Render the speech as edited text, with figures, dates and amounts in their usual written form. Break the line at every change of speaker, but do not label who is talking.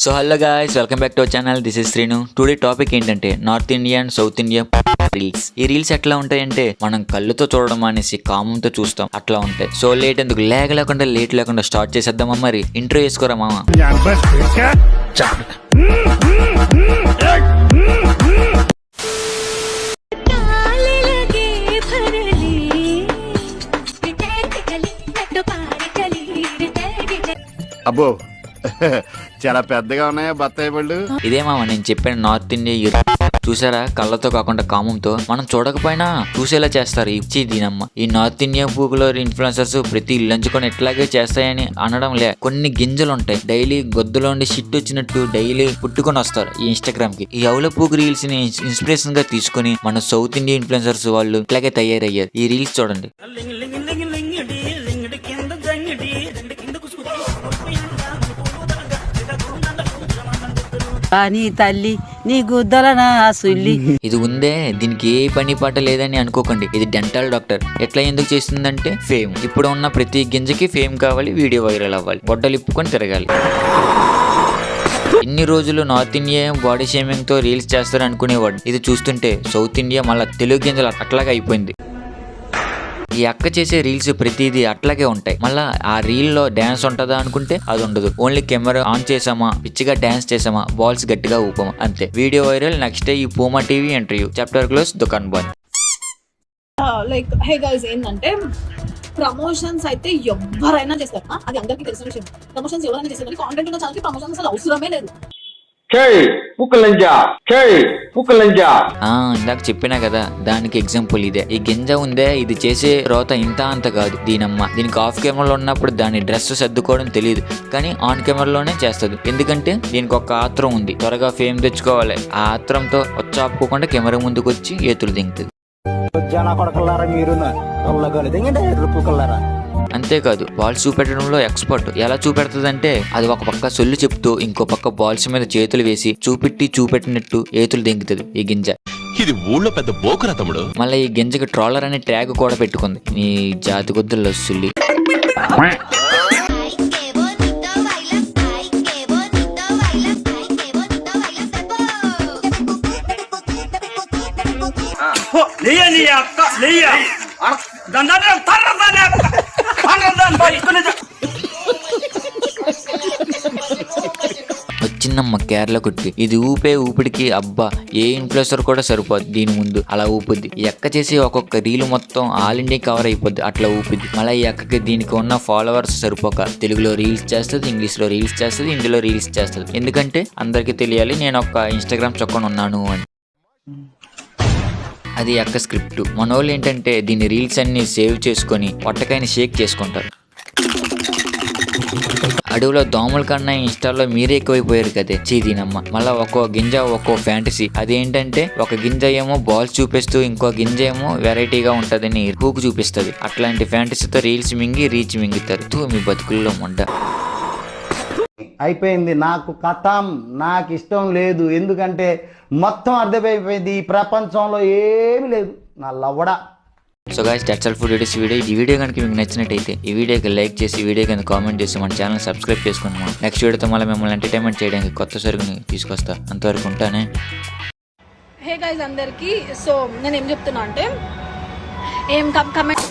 So hello guys, welcome back to our channel. This is Srinu. Today topic ఏంటంటే north India and south India reels. ఈ reels ఎట్లా ఉంటాయంటే మనం కళ్ళుతో చూడడం అనేసి కామంతో చూస్తాం, అట్లా ఉంటాయి. సో లేట్ ఎందుకు, లేట్ లేకుండా స్టార్ట్ చేసేద్దామా? మరి ఇంట్రో చేసుకోరా మామ.
అబ్బో చాలా పెద్దగా ఉన్నాయా బత్తాయి పళ్ళు?
ఇదే మామ నేను చెప్పాను, నార్త్ ఇండియా. చూసారా, కళ్ళతో కాకుండా కామంతో. మనం చూడకపోయినా చూసేలా చేస్తారు. ఇచ్చి దీనమ్మ ఈ నార్త్ ఇండియా పూకులో ఇన్ఫ్లుయెన్సర్స్ ప్రతి లంచుకొని ఎట్లాగే చేస్తాయని అనడం లే. కొన్ని గింజలు ఉంటాయి, డైలీ గొద్దులో ఉండి షిట్ వచ్చినట్టు డైలీ పుట్టుకొని వస్తారు ఈ ఇన్స్టాగ్రామ్ కి. ఈ అవుల పూకు రీల్స్ ని ఇన్స్పిరేషన్ గా తీసుకుని మన సౌత్ ఇండియా ఇన్ఫ్లుయెన్సర్స్ వాళ్ళు ఇట్లాగే తయారయ్యారు. ఈ రీల్స్ చూడండి.
నీ తల్లి నీ గుద్దల నా సుల్లి.
ఇది ఉందే, దీనికి ఏ పని పాట లేదని అనుకోకండి. ఇది డెంటల్ డాక్టర్. ఎట్లా ఎందుకు చేస్తుందంటే ఫేమ్. ఇప్పుడు ఉన్న ప్రతి గింజకి ఫేమ్ కావాలి, వీడియో వైరల్ అవ్వాలి, గొడ్డలు ఇప్పుకొని తిరగాలి. ఇన్ని రోజులు నార్త్ ఇండియా బాడీ షేమింగ్ తో రీల్స్ చేస్తారు అనుకునేవాడు. ఇది చూస్తుంటే సౌత్ ఇండియా మళ్ళీ తెలుగు గింజలు అట్లాగే అయిపోయింది. ఈ అక్క చేసే రీల్స్ ప్రతిదీ అట్లాగే ఉంటాయి. మళ్ళా ఆ రీల్ లో డాన్స్ ఉంటుందా అనుకుంటే అది ఉండదు. ఓన్లీ కెమెరా ఆన్ చేసామా, పిచ్చిగా డాన్స్ చేసామా, బాల్స్ గట్టిగా ఊపమా, అంతే. Video viral. నెక్స్ట్ డే ఈ Puma TV interview, chapter close, దుకాన్ బంద్.
లైక్ హే గైస్, ఏంటంటే ప్రమోషన్స్ అయితే ఎవరైనా చేస్తారు, అది అందరికీ తెలిసిన విషయం. ప్రమోషన్స్ ఎవరైనా చేస్తారు, కానీ కాంటెంట్ ఉన్న ఛానల్కి ప్రమోషన్స్ అసలు అవసరమే లేదు.
ఇందాక చెప్పినా కదా, దానికి ఎగ్జాంపుల్ ఇదే. ఈ గింజ ఉందే, ఇది చేసే రోత ఇంత అంత కాదు. దీనమ్మ దీనికి ఆఫ్ కెమెరాలో ఉన్నప్పుడు దాని డ్రెస్ సర్దుకోవడం తెలియదు, కానీ ఆన్ కెమెరాలోనే చేస్తుంది. ఎందుకంటే దీనికి ఒక ఆత్రం ఉంది, త్వరగా ఫేమ్ తెచ్చుకోవాలి. ఆ ఆత్రంతో వచ్చాపుకోకుండా కెమెరా ముందుకు వచ్చి ఏతులు దింగుతుంది. అంతేకాదు, బాల్స్ చూపెట్టడంలో ఎక్స్పర్ట్. ఎలా చూపెడుతుందంటే అది ఒక పక్క సొల్లు చెప్తూ ఇంకో పక్క బాల్స్ మీద చేతులు వేసి చూపెట్టినట్టు ఏతులు దింగుతుంది ఈ గింజ.
ఇది ఊళ్ళో పెద్ద బోకురా తమ్ముడు.
మళ్ళీ ఈ గింజకి ట్రాలర్ అనే ట్యాగ్ కూడా పెట్టుకుంది. ఈ జాతి కొద్దుల్లో సుల్లి. వచ్చిందమ్మ కేరళ కుట్టి. ఇది ఊపే ఊపిడికి అబ్బా ఏ ఇన్ఫ్లుయెన్సర్ కూడా సరిపోద్ది దీని ముందు. అలా ఊపుద్ది. ఈ అక్క చేసి ఒక్కొక్క రీల్ మొత్తం ఆల్ ఇండియా కవర్ అయిపోద్ది, అట్లా ఊపిద్ది. మళ్ళీ ఈ అక్కకి దీనికి ఉన్న ఫాలోవర్స్ సరిపోక తెలుగులో రీల్స్ చేస్తుంది, ఇంగ్లీష్ లో రీల్స్ చేస్తుంది, హిందీలో రీల్స్ చేస్తుంది. ఎందుకంటే అందరికి తెలియాలి నేను ఒక ఇన్స్టాగ్రామ్ చొక్కని ఉన్నాను అని. అది అక్క స్క్రిప్ట్. మనోళ్ళు ఏంటంటే దీని రీల్స్ అన్ని సేవ్ చేసుకొని పొట్టకాయని షేక్ చేసుకుంటారు. అడవిలో దోమల కన్నా ఇన్స్టాల్లో మీరే ఎక్కువైపోయారు కదే చీదీనమ్మ. మళ్ళీ ఒక్కో గింజ ఒక్కో ఫ్యాంటసీ. అదేంటంటే ఒక గింజ ఏమో బాల్స్ చూపిస్తూ ఇంకో గింజ ఏమో వెరైటీగా ఉంటదని హూకు చూపిస్తుంది. అట్లాంటి ఫ్యాంటసీతో రీల్స్ మింగి రీచ్ మింగుతారు. మీ బతుకుల్లో మొండ
అయిపోయింది. నాకు కథం, నాకు ఇష్టం లేదు. ఎందుకంటే మొత్తం అర్థమైపోయింది, ఈ ప్రపంచంలో ఏమి లేదు. నా లవ్వడా.
So guys, that's all for today's video. ఈ వీడియో కనుక మీకు నచ్చినట్టయితే ఈ వీడియోకి లైక్ చేసి, వీడియో కింద కామెంట్ చేసి మన ఛానల్ సబ్స్క్రైబ్ చేసుకున్నాం. నెక్స్ట్ వీడియోతో మళ్ళీ మిమ్మల్ని ఎంటర్టైన్మెంట్ చేయడానికి కొత్త సరుకుని తీసుకొస్తా. అంతవరకు ఉంటానే.
హే గైస్ అందరికి, సో నేను ఏం చెప్తున్నా అంటే ఏం కమెంట్